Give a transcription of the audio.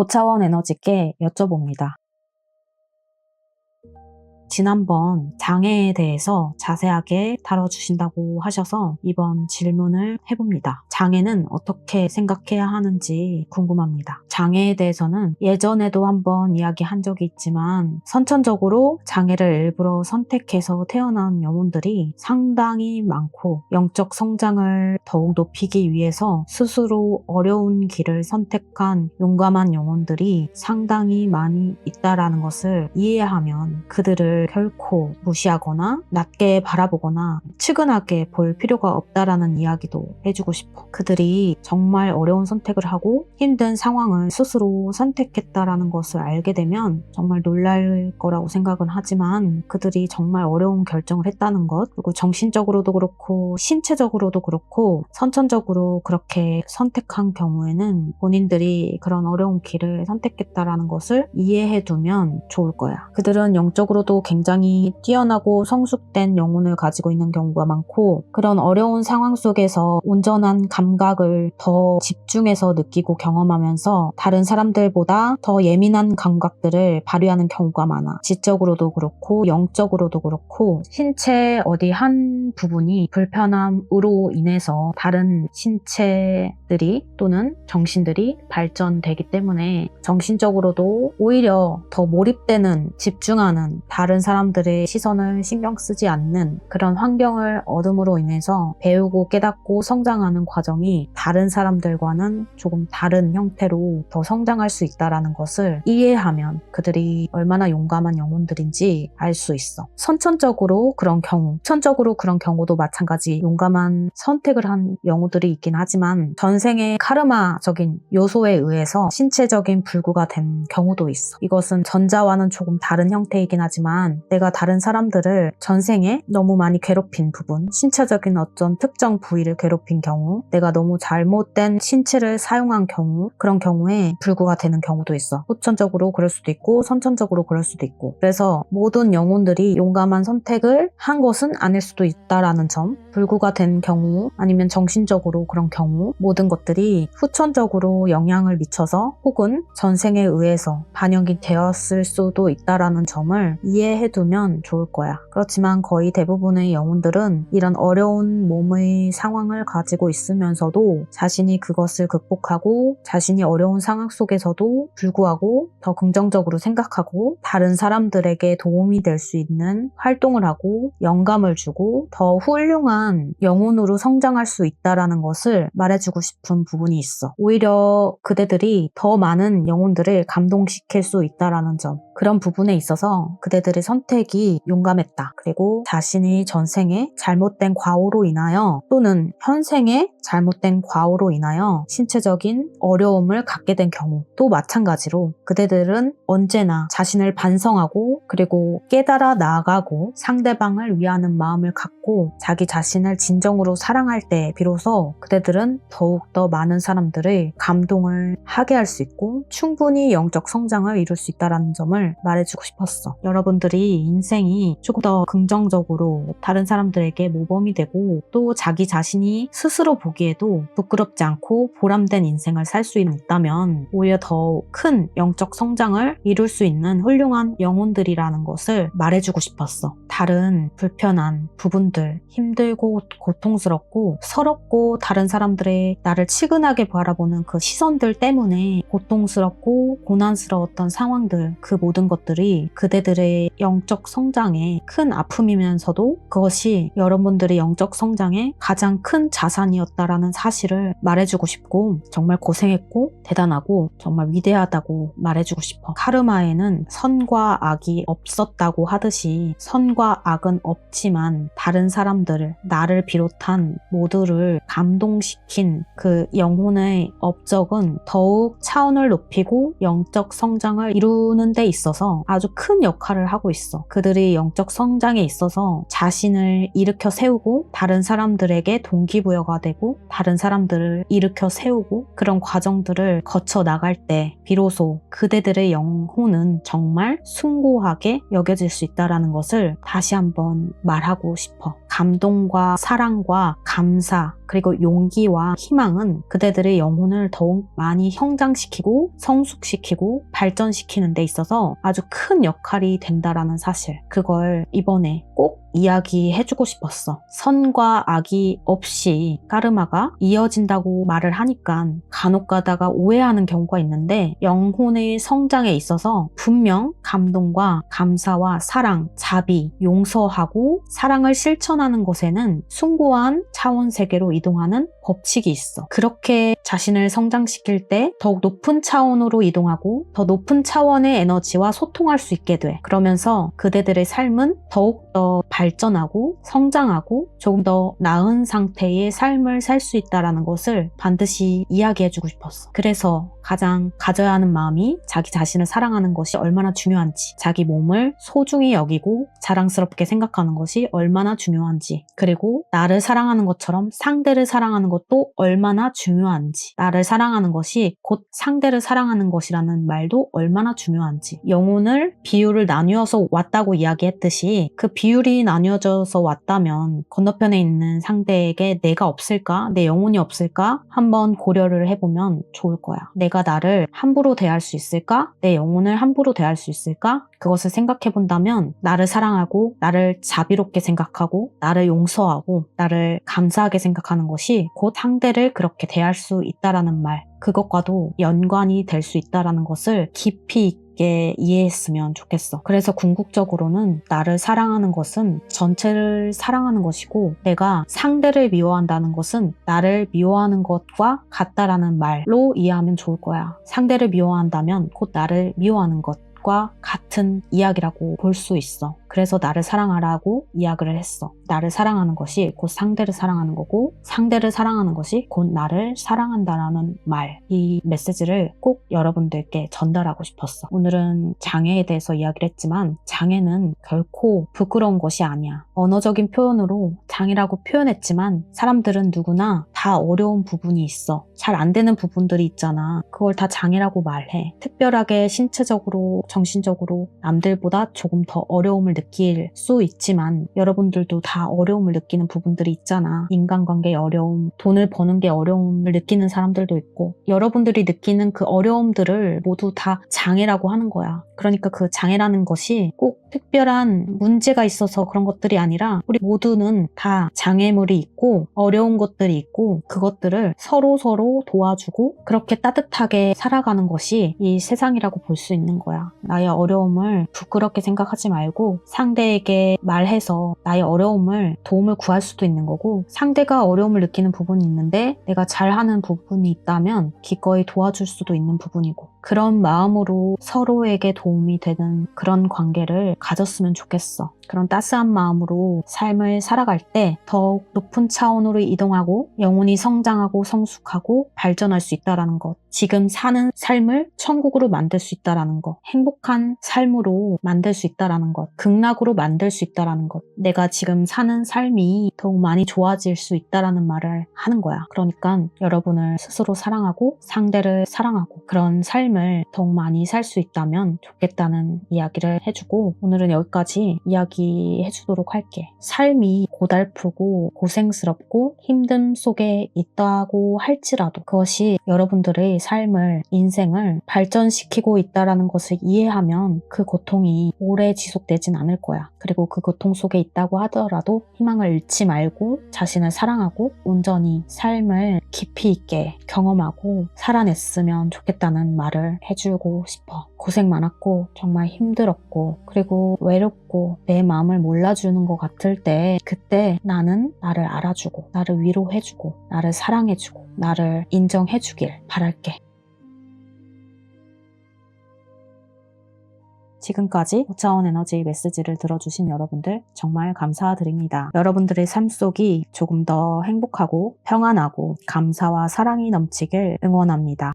고차원 에너지께 여쭤봅니다. 지난번 장애에 대해서 자세하게 다뤄주신다고 하셔서 이번 질문을 해봅니다. 장애는 어떻게 생각해야 하는지 궁금합니다. 장애에 대해서는 예전에도 한번 이야기한 적이 있지만 선천적으로 장애를 일부러 선택해서 태어난 영혼들이 상당히 많고 영적 성장을 더욱 높이기 위해서 스스로 어려운 길을 선택한 용감한 영혼들이 상당히 많이 있다라는 것을 이해하면 그들을 결코 무시하거나 낮게 바라보거나 측은하게 볼 필요가 없다라는 이야기도 해주고 싶어. 그들이 정말 어려운 선택을 하고 힘든 상황을 스스로 선택했다라는 것을 알게 되면 정말 놀랄 거라고 생각은 하지만 그들이 정말 어려운 결정을 했다는 것, 그리고 정신적으로도 그렇고 신체적으로도 그렇고 선천적으로 그렇게 선택한 경우에는 본인들이 그런 어려운 길을 선택했다라는 것을 이해해 두면 좋을 거야. 그들은 영적으로도 굉장히 뛰어나고 성숙된 영혼을 가지고 있는 경우가 많고 그런 어려운 상황 속에서 온전한 감각을 더 집중해서 느끼고 경험하면서 다른 사람들보다 더 예민한 감각들을 발휘하는 경우가 많아. 지적으로도 그렇고 영적으로도 그렇고 신체 어디 한 부분이 불편함으로 인해서 다른 신체들이 또는 정신들이 발전되기 때문에 정신적으로도 오히려 더 몰입되는 집중하는 다른 사람들의 시선을 신경 쓰지 않는 그런 환경을 얻음으로 인해서 배우고 깨닫고 성장하는 과정이 다른 사람들과는 조금 다른 형태로 더 성장할 수 있다는 것을 이해하면 그들이 얼마나 용감한 영혼들인지 알 수 있어. 선천적으로 그런 경우, 천적으로 그런 경우도 마찬가지 용감한 선택을 한 영혼들이 있긴 하지만 전생의 카르마적인 요소에 의해서 신체적인 불구가 된 경우도 있어. 이것은 전자와는 조금 다른 형태이긴 하지만 내가 다른 사람들을 전생에 너무 많이 괴롭힌 부분, 신체적인 어떤 특정 부위를 괴롭힌 경우, 내가 너무 잘못된 신체를 사용한 경우, 그런 경우에 불구가 되는 경우도 있어. 후천적으로 그럴 수도 있고 선천적으로 그럴 수도 있고. 그래서 모든 영혼들이 용감한 선택을 한 것은 아닐 수도 있다라는 점, 불구가 된 경우 아니면 정신적으로 그런 경우 모든 것들이 후천적으로 영향을 미쳐서 혹은 전생에 의해서 반영이 되었을 수도 있다라는 점을 이해해두면 좋을 거야. 그렇지만 거의 대부분의 영혼들은 이런 어려운 몸의 상황을 가지고 있으면서도 자신이 그것을 극복하고 자신이 어려운 상황 속에서도 불구하고 더 긍정적으로 생각하고 다른 사람들에게 도움이 될 수 있는 활동을 하고 영감을 주고 더 훌륭한 영혼으로 성장할 수 있다는 것을 말해주고 싶은 부분이 있어. 오히려 그대들이 더 많은 영혼들을 감동시킬 수 있다는 점, 그런 부분에 있어서 그대들의 선택이 용감했다. 그리고 자신이 전생에 잘못된 과오로 인하여 또는 현생에 잘못된 과오로 인하여 신체적인 어려움을 갖게 된 경우도 마찬가지로 그대들은 언제나 자신을 반성하고 그리고 깨달아 나아가고 상대방을 위하는 마음을 갖고 자기 자신을 진정으로 사랑할 때 비로소 그대들은 더욱더 많은 사람들의 감동을 하게 할 수 있고 충분히 영적 성장을 이룰 수 있다는 점을 말해주고 싶었어. 여러분들이 인생이 조금 더 긍정적으로 다른 사람들에게 모범이 되고 또 자기 자신이 스스로 보기에도 부끄럽지 않고 보람된 인생을 살 수 있다면 오히려 더 큰 영적 성장을 이룰 수 있는 훌륭한 영혼들이라는 것을 말해주고 싶었어. 다른 불편한 부분들, 힘들고 고통스럽고 서럽고 다른 사람들의 나를 치근하게 바라보는 그 시선들 때문에 고통스럽고 고난스러웠던 상황들, 그 모든 것들이 그대들의 영적 성장에 큰 아픔이면서도 그것이 여러분들의 영적 성장에 가장 큰 자산이었다라는 사실을 말해주고 싶고 정말 고생했고 대단하고 정말 위대하다고 말해주고 싶어. 카르마에는 선과 악이 없었다고 하듯이 선과 악은 없지만 다른 사람들을, 나를 비롯한 모두를 감동시킨 그 영혼의 업적은 더욱 차원을 높이고 영적 성장을 이루는 데 있어서 아주 큰 역할을 하고 있어. 그들이 영적 성장에 있어서 자신을 일으켜 세우고 다른 사람들에게 동기부여가 되고 다른 사람들을 일으켜 세우고 그런 과정들을 거쳐 나갈 때 비로소 그대들의 영혼은 정말 숭고하게 여겨질 수 있다는 것을 다시 한번 말하고 싶어. 감동과 사랑과 감사 그리고 용기와 희망은 그대들의 영혼을 더욱 많이 성장시키고 성숙시키고 발전시키는 데 있어서 아주 큰 역할이 된다라는 사실, 그걸 이번에 꼭 이야기해주고 싶었어. 선과 악이 없이 까르마가 이어진다고 말을 하니까 간혹 가다가 오해하는 경우가 있는데, 영혼의 성장에 있어서 분명 감동과 감사와 사랑, 자비, 용서하고 사랑을 실천하는 것에는 숭고한 차원 세계로 이동하는 법칙이 있어. 그렇게 자신을 성장시킬 때 더욱 높은 차원으로 이동하고 더 높은 차원의 에너지와 소통할 수 있게 돼. 그러면서 그대들의 삶은 더욱더 발전하고 성장하고 조금 더 나은 상태의 삶을 살 수 있다는 것을 반드시 이야기해주고 싶었어. 그래서 가장 가져야 하는 마음이 자기 자신을 사랑하는 것이 얼마나 중요한지, 자기 몸을 소중히 여기고 자랑스럽게 생각하는 것이 얼마나 중요한지, 그리고 나를 사랑하는 것처럼 상대를 사랑하는 것도 얼마나 중요한지, 나를 사랑하는 것이 곧 상대를 사랑하는 것이라는 말도 얼마나 중요한지, 영혼을 비율을 나누어서 왔다고 이야기했듯이 그 비율이 나뉘어져서 왔다면 건너편에 있는 상대에게 내가 없을까? 내 영혼이 없을까? 한번 고려를 해보면 좋을 거야. 내가 나를 함부로 대할 수 있을까? 내 영혼을 함부로 대할 수 있을까? 그것을 생각해 본다면 나를 사랑하고 나를 자비롭게 생각하고 나를 용서하고 나를 감사하게 생각하는 것이 곧 상대를 그렇게 대할 수 있다라는 말, 그것과도 연관이 될 수 있다라는 것을 깊이 있게 이해했으면 좋겠어. 그래서 궁극적으로는 나를 사랑하는 것은 전체를 사랑하는 것이고, 내가 상대를 미워한다는 것은 나를 미워하는 것과 같다라는 말로 이해하면 좋을 거야. 상대를 미워한다면 곧 나를 미워하는 것과 같은 이야기라고 볼 수 있어. 그래서 나를 사랑하라고 이야기를 했어. 나를 사랑하는 것이 곧 상대를 사랑하는 거고, 상대를 사랑하는 것이 곧 나를 사랑한다라는 말, 이 메시지를 꼭 여러분들께 전달하고 싶었어. 오늘은 장애에 대해서 이야기를 했지만 장애는 결코 부끄러운 것이 아니야. 언어적인 표현으로 장애라고 표현했지만 사람들은 누구나 다 어려운 부분이 있어. 잘 안 되는 부분들이 있잖아. 그걸 다 장애라고 말해. 특별하게 신체적으로, 정신적으로 남들보다 조금 더 어려움을 느낄 수 있지만 여러분들도 다 어려움을 느끼는 부분들이 있잖아. 인간관계의 어려움, 돈을 버는 게 어려움을 느끼는 사람들도 있고, 여러분들이 느끼는 그 어려움들을 모두 다 장애라고 하는 거야. 그러니까 그 장애라는 것이 꼭 특별한 문제가 있어서 그런 것들이 아니라 우리 모두는 다 장애물이 있고 어려운 것들이 있고, 그것들을 서로 도와주고 그렇게 따뜻하게 살아가는 것이 이 세상이라고 볼 수 있는 거야. 나의 어려움을 부끄럽게 생각하지 말고 상대에게 말해서 나의 어려움을 도움을 구할 수도 있는 거고, 상대가 어려움을 느끼는 부분이 있는데 내가 잘하는 부분이 있다면 기꺼이 도와줄 수도 있는 부분이고, 그런 마음으로 서로에게 도움이 되는 그런 관계를 가졌으면 좋겠어. 그런 따스한 마음으로 삶을 살아갈 때 더욱 높은 차원으로 이동하고 영혼이 성장하고 성숙하고 발전할 수 있다는 것, 지금 사는 삶을 천국으로 만들 수 있다는 것, 행복한 삶으로 만들 수 있다는 것, 극락으로 만들 수 있다는 것, 내가 지금 사는 삶이 더욱 많이 좋아질 수 있다는 말을 하는 거야. 그러니까 여러분을 스스로 사랑하고 상대를 사랑하고 그런 삶을 더욱 많이 살 수 있다면 좋겠다는 이야기를 해주고, 오늘은 여기까지 이야기해주도록 할게. 삶이 고달프고 고생스럽고 힘듦 속에 있다고 할지라도 그것이 여러분들의 삶을, 인생을 발전시키고 있다는 것을 이해하면 그 고통이 오래 지속되진 않을 거야. 그리고 그 고통 속에 있다고 하더라도 희망을 잃지 말고 자신을 사랑하고 온전히 삶을 깊이 있게 경험하고 살아냈으면 좋겠다는 말을 해주고 싶어. 고생 많았고 정말 힘들었고 그리고 외롭고 내 마음을 몰라주는 것 같을 때, 그때 나는 나를 알아주고 나를 위로해주고 나를 사랑해주고 나를 인정해주길 바랄게. 지금까지 5차원 에너지 메시지를 들어주신 여러분들 정말 감사드립니다. 여러분들의 삶 속이 조금 더 행복하고 평안하고 감사와 사랑이 넘치길 응원합니다.